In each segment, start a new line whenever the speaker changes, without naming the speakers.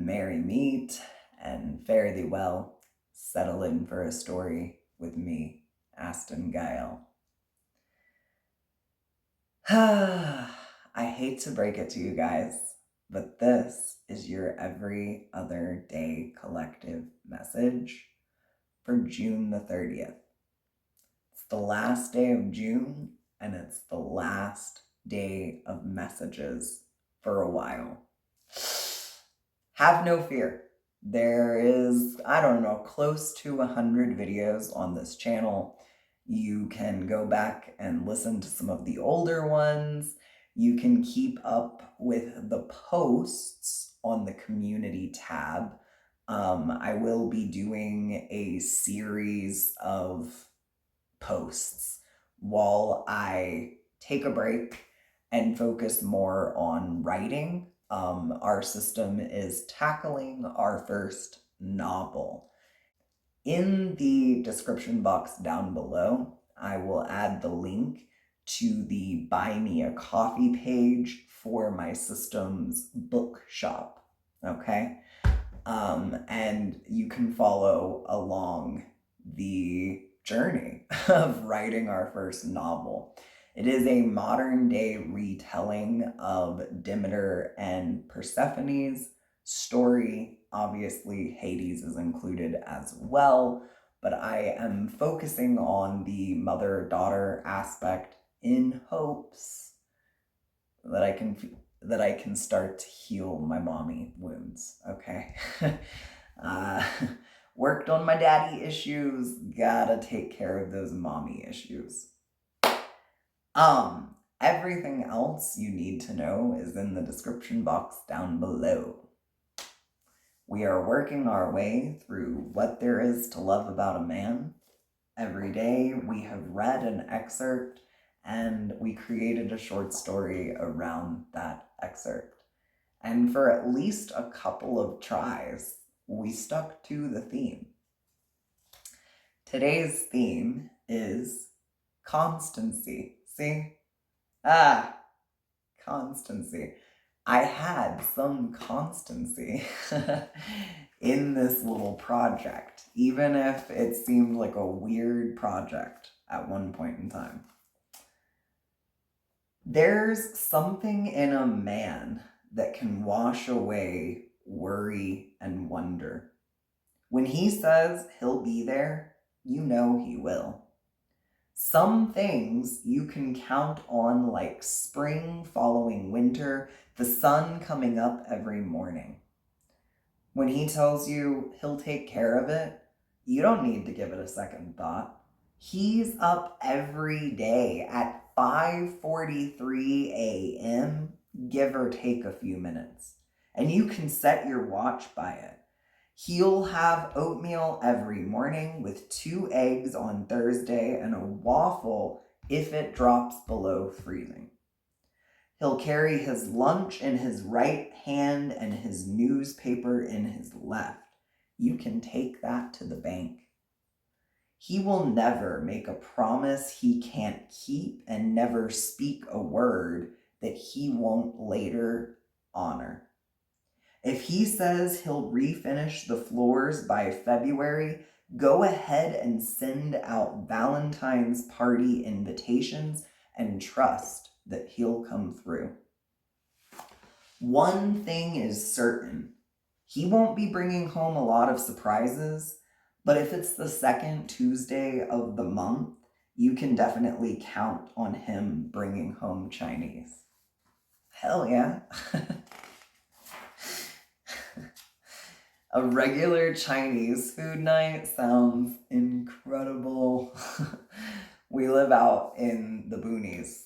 merry meet and fare thee well. Settle in for a story with me, Astin Gaël. I hate to break it to you guys, but this is your every other day collective message for June the 30th. It's the last day of June, and it's the last day of messages for a while. Have no fear. There is, close to 100 videos on this channel. You can go back and listen to some of the older ones. You can keep up with the posts on the community tab. I will be doing a series of posts while I take a break and focus more on writing. Our system is tackling our first novel. In the description box down below, I will add the link to the Buy Me a Coffee page for my system's bookshop, okay? And you can follow along the journey of writing our first novel. It is a modern day retelling of Demeter and Persephone's story. Obviously, Hades is included as well, but I am focusing on the mother-daughter aspect in hopes that I can start to heal my mommy wounds, okay? Worked on my daddy issues, gotta take care of those mommy issues. Everything else you need to know is in the description box down below. We are working our way through What There Is to Love About a Man. Every day we have read an excerpt and we created a short story around that excerpt. And for at least a couple of tries, we stuck to the theme. Today's theme is constancy. See? Constancy. I had some constancy in this little project, even if it seemed like a weird project at one point in time. There's something in a man that can wash away worry and wonder. When he says he'll be there, you know he will. Some things you can count on, like spring following winter, the sun coming up every morning. When he tells you he'll take care of it, you don't need to give it a second thought. He's up every day at 5:43 a.m., give or take a few minutes, and you can set your watch by it. He'll have oatmeal every morning with 2 eggs on Thursday and a waffle if it drops below freezing. He'll carry his lunch in his right hand and his newspaper in his left. You can take that to the bank. He will never make a promise he can't keep and never speak a word that he won't later honor. If he says he'll refinish the floors by February, go ahead and send out Valentine's party invitations and trust that he'll come through. One thing is certain. He won't be bringing home a lot of surprises, but if it's the second Tuesday of the month, you can definitely count on him bringing home Chinese. Hell yeah. A regular Chinese food night sounds incredible. We live out in the boonies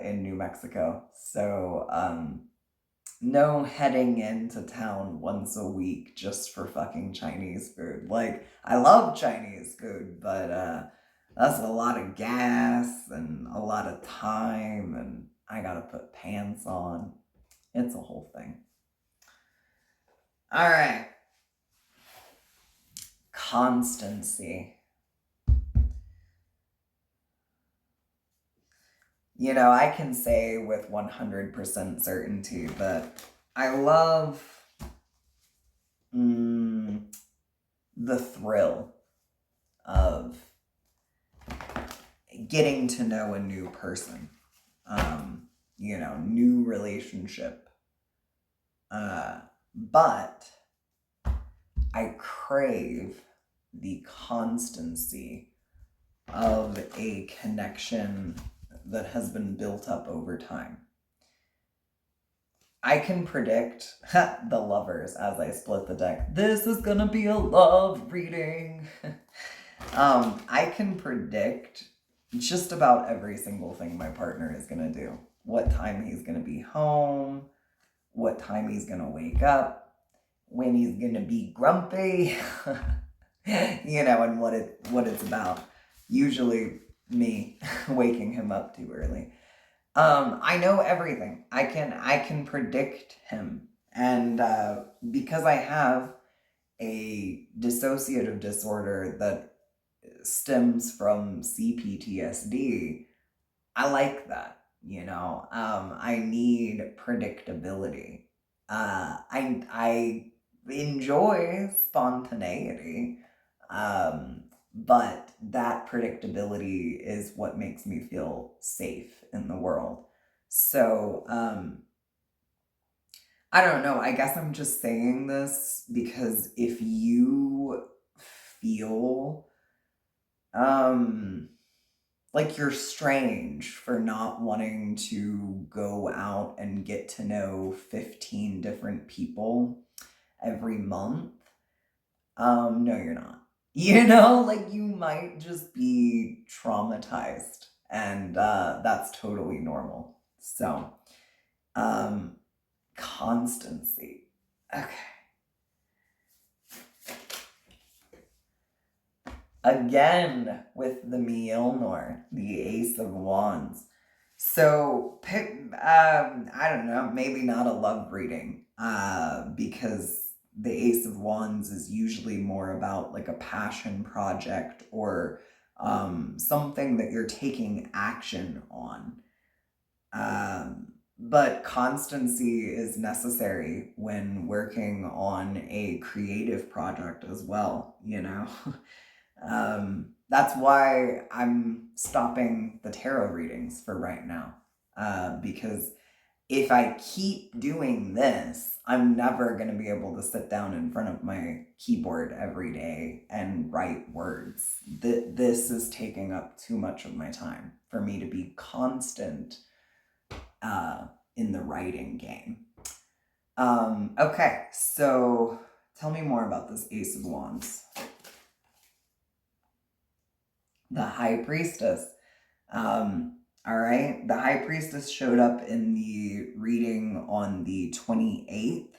in New Mexico, so no heading into town once a week just for fucking Chinese food. Like, I love Chinese food, but that's a lot of gas and a lot of time, and I gotta put pants on. It's a whole thing. All right. Constancy. You know, I can say with 100% certainty that I love the thrill of getting to know a new person, new relationship. But I crave the constancy of a connection that has been built up over time. I can predict the lovers as I split the deck. This is gonna be a love reading. I can predict just about every single thing my partner is gonna do. What time he's gonna be home, what time he's gonna wake up, when he's gonna be grumpy, and what it's about. Usually me waking him up too early. I know everything. I can predict him. And because I have a dissociative disorder that stems from CPTSD, I like that, I need predictability. I enjoy spontaneity, but that predictability is what makes me feel safe in the world. So, I don't know. I guess I'm just saying this because if you feel like you're strange for not wanting to go out and get to know 15 different people every month, no, you're not. You might just be traumatized, and that's totally normal. So, constancy. Okay. Again, with the Mjolnir, the Ace of Wands. So, pick, I don't know, maybe not a love reading, because the Ace of Wands is usually more about like a passion project or something that you're taking action on. But constancy is necessary when working on a creative project as well, That's why I'm stopping the tarot readings for right now. Because if I keep doing this, I'm never going to be able to sit down in front of my keyboard every day and write words. This is taking up too much of my time for me to be constant in the writing game. Okay, so tell me more about this Ace of Wands. The High Priestess. All right, the High Priestess showed up in the reading on the 28th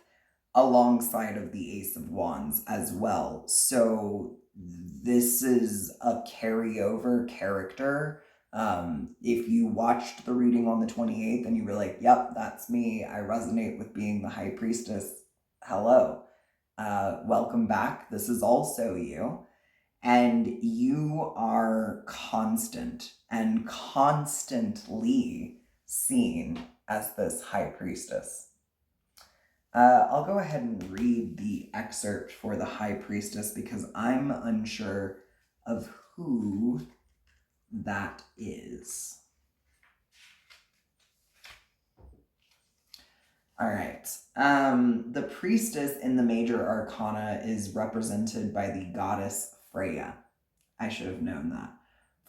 alongside of the Ace of Wands as well. So this is a carryover character. If you watched the reading on the 28th and you were like, yep, that's me, I resonate with being the High Priestess, hello. Welcome back. This is also you. And you are constant and constantly seen as this High Priestess. I'll go ahead and read the excerpt for the High Priestess because I'm unsure of who that is. All right. The priestess in the major arcana is represented by the goddess Freya. I should have known that.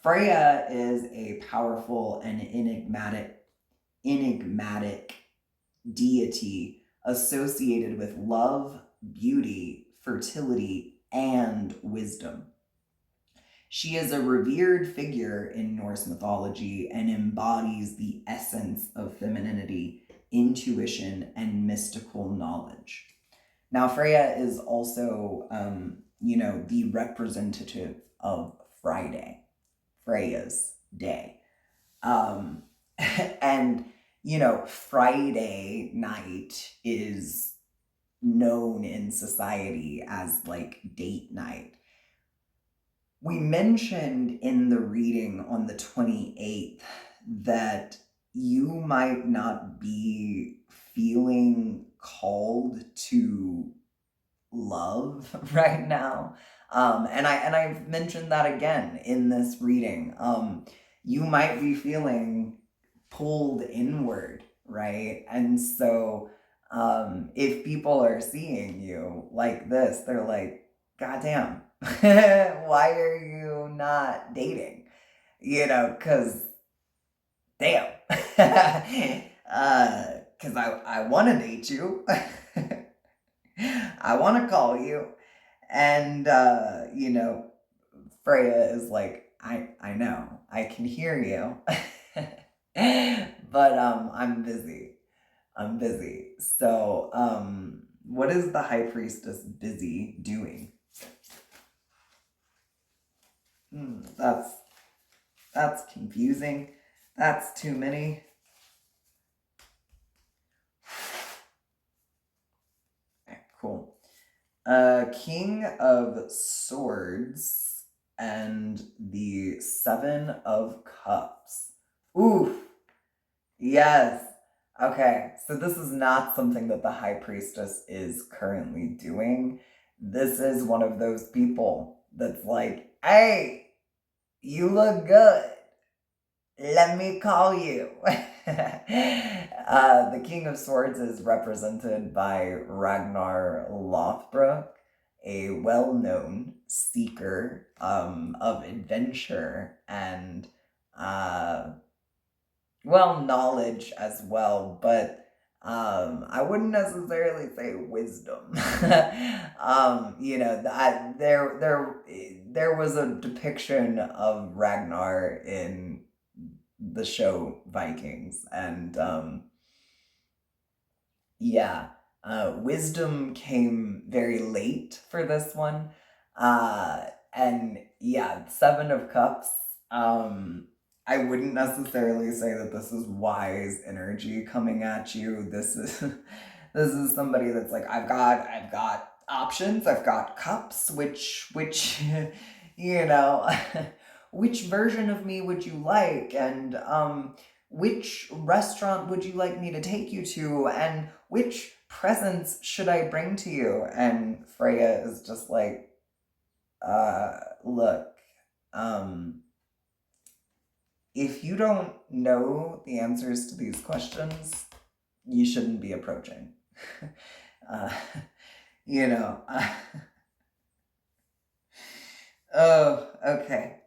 Freya is a powerful and enigmatic deity associated with love, beauty, fertility, and wisdom. She is a revered figure in Norse mythology and embodies the essence of femininity, intuition, and mystical knowledge. Now, Freya is also, the representative of Friday, Freya's day. And, Friday night is known in society as like date night. We mentioned in the reading on the 28th that you might not be feeling called to love right now. And I've mentioned that again in this reading. You might be feeling pulled inward, right? And so if people are seeing you like this, they're like, God damn, why are you not dating? Because damn. Because I want to date you. I want to call you. And, Freya is like, I know, I can hear you. But I'm busy. I'm busy. So, what is the high priestess busy doing? That's confusing. That's too many. Okay, cool. King of Swords and the Seven of Cups. Oof. Yes. Okay, so this is not something that the High Priestess is currently doing. This is one of those people that's like, hey, you look good. Let me call you. The King of Swords is represented by Ragnar Lothbrok, a well-known seeker of adventure and knowledge as well, but I wouldn't necessarily say wisdom. There was a depiction of Ragnar in the show Vikings, and wisdom came very late for this one. And yeah, Seven of Cups. I wouldn't necessarily say that this is wise energy coming at you. This is somebody that's like, I've got options. I've got cups. Which which version of me would you like? And which restaurant would you like me to take you to? And which presents should I bring to you? And Freya is just like, look, if you don't know the answers to these questions, you shouldn't be approaching. Oh, okay.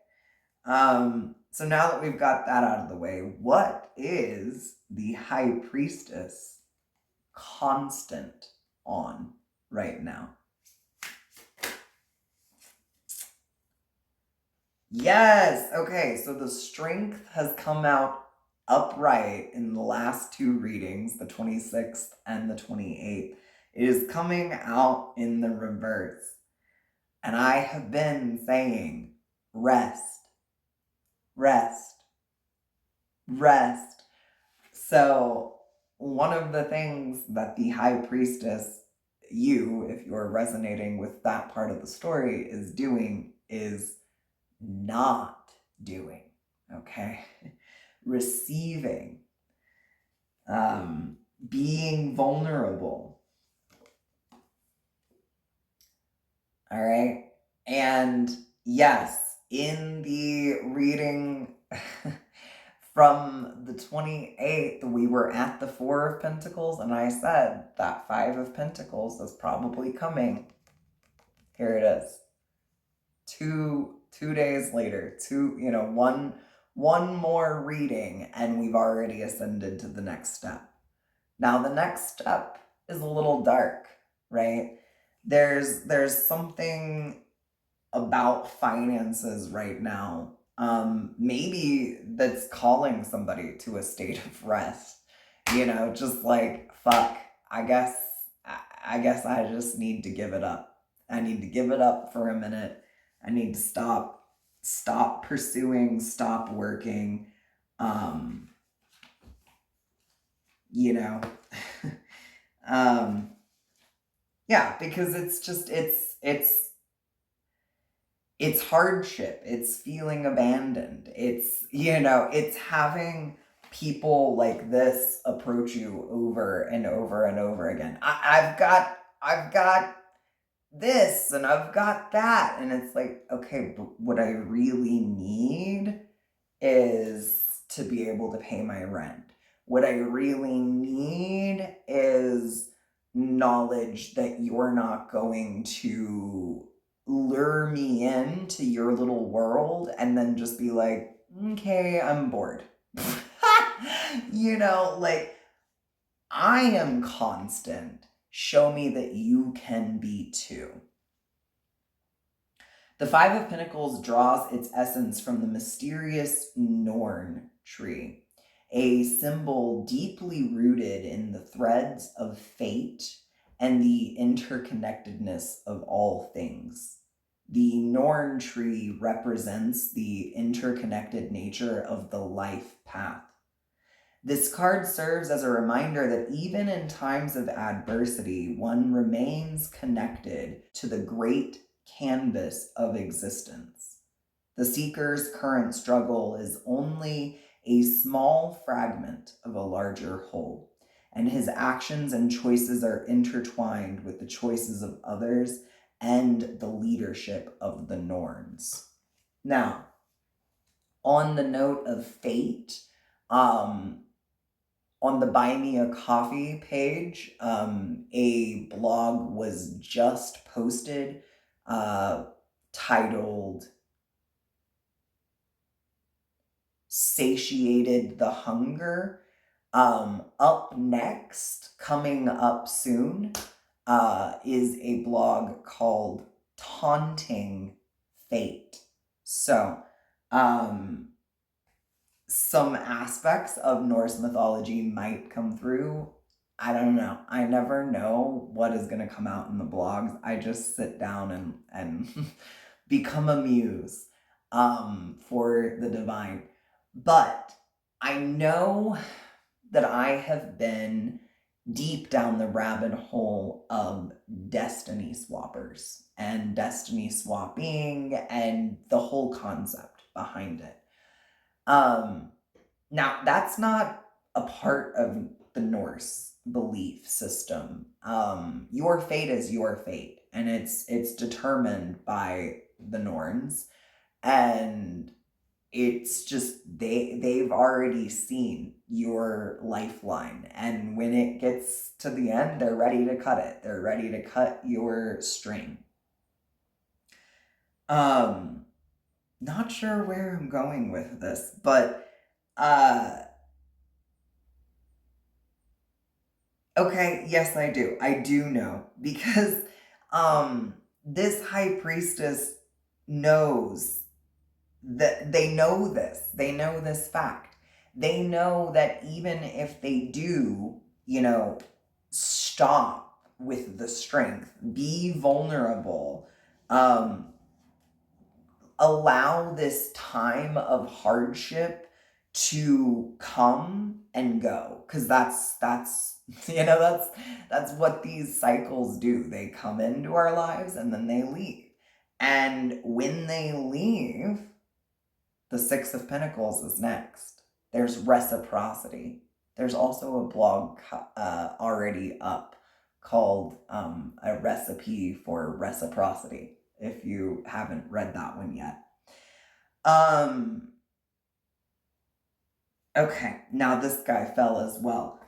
So now that we've got that out of the way, what is the High Priestess constant on right now? Yes. Okay. So the strength has come out upright in the last two readings, the 26th and the 28th. It is coming out in the reverse. And I have been saying, rest, rest, rest. So one of the things that the High Priestess, if you're resonating with that part of the story, is doing is not doing, okay? Receiving, being vulnerable, all right? And yes, in the reading from the 28th, we were at the Four of Pentacles, and I said that Five of Pentacles is probably coming. Here it is. Two days later, one more reading, and we've already ascended to the next step. Now, the next step is a little dark, right? There's something about finances right now, maybe that's calling somebody to a state of rest. Just like, fuck, I guess I just need to give it up. I need to give it up for a minute. I need to stop pursuing, stop working. Yeah, because it's hardship. It's feeling abandoned. It's having people like this approach you over and over and over again. I've got this and I've got that. And it's like, okay, but what I really need is to be able to pay my rent. What I really need is knowledge that you're not going to lure me into your little world and then just be like, okay, I'm bored. Like, I am constant. Show me that you can be too. The Five of Pentacles draws its essence from the mysterious Norn tree, a symbol deeply rooted in the threads of fate and the interconnectedness of all things. The Norn tree represents the interconnected nature of the life path. This card serves as a reminder that even in times of adversity, one remains connected to the great canvas of existence. The seeker's current struggle is only a small fragment of a larger whole, and his actions and choices are intertwined with the choices of others and the leadership of the Norns. Now, on the note of fate, on the Buy Me a Coffee page, a blog was just posted titled Satiated the Hunger. Up next, coming up soon, is a blog called Taunting Fate. So, some aspects of Norse mythology might come through. I don't know. I never know what is going to come out in the blogs. I just sit down and become a muse for the divine. But I know that I have been deep down the rabbit hole of destiny swappers and destiny swapping and the whole concept behind it. Now, that's not a part of the Norse belief system. Your fate is your fate, and it's determined by the Norns, and it's just they've already seen your lifeline, and when it gets to the end, they're ready to cut it. They're ready to cut your string. Not sure where I'm going with this, but okay, yes, I do. I do know because this high priestess knows that they know this. They know this fact. They know that even if they do, stop with the strength, be vulnerable, allow this time of hardship to come and go, because that's that's what these cycles do. They come into our lives and then they leave, and when they leave, the Six of Pentacles is next. There's reciprocity. There's also a blog already up called A Recipe for Reciprocity, if you haven't read that one yet. Okay, now this guy fell as well.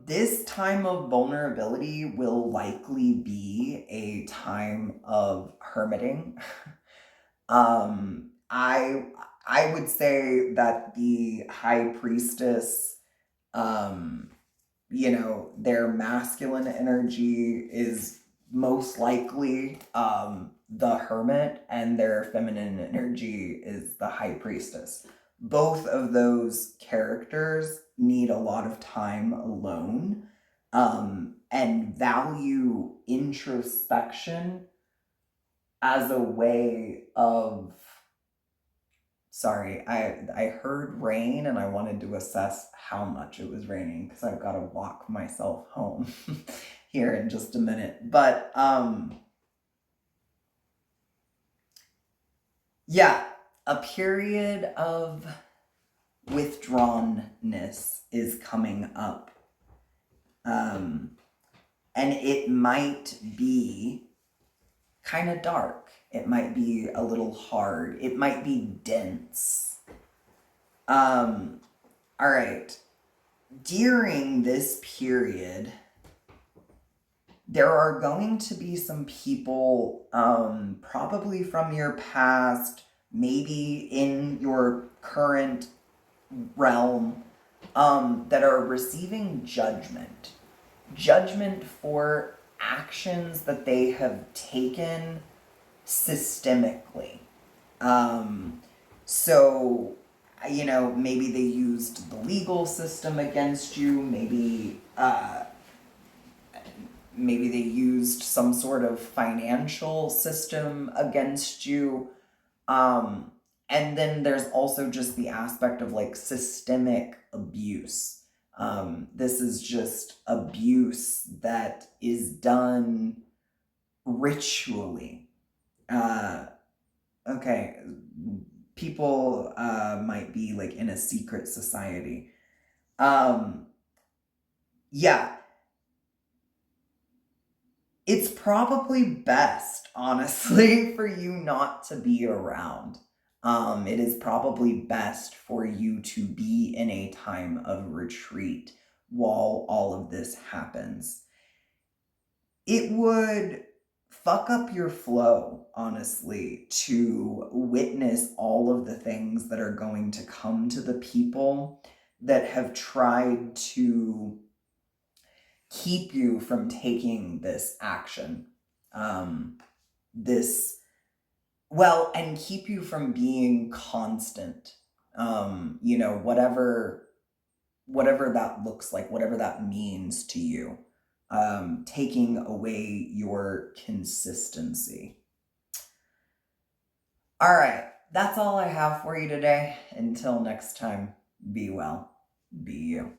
This time of vulnerability will likely be a time of hermiting. I would say that the high priestess, their masculine energy is most likely the hermit, and their feminine energy is the high priestess. Both of those characters need a lot of time alone and value introspection as a way of... Sorry, I heard rain and I wanted to assess how much it was raining because I've got to walk myself home here in just a minute. But yeah, a period of withdrawnness is coming up. And it might be kind of dark. It might be a little hard. It might be dense. All right. During this period, there are going to be some people, probably from your past, maybe in your current realm, that are receiving judgment. Judgment for actions that they have taken systemically. So, maybe they used the legal system against you. Maybe they used some sort of financial system against you. And then there's also just the aspect of like systemic abuse. This is just abuse that is done ritually. Okay, people might be like in a secret society. Yeah, it's probably best, honestly, for you not to be around. It is probably best for you to be in a time of retreat while all of this happens. It would fuck up your flow, honestly, to witness all of the things that are going to come to the people that have tried to keep you from taking this action. This, well, and keep you from being constant. Whatever that looks like, whatever that means to you. Taking away your consistency. All right, that's all I have for you today. Until next time, be well, be you.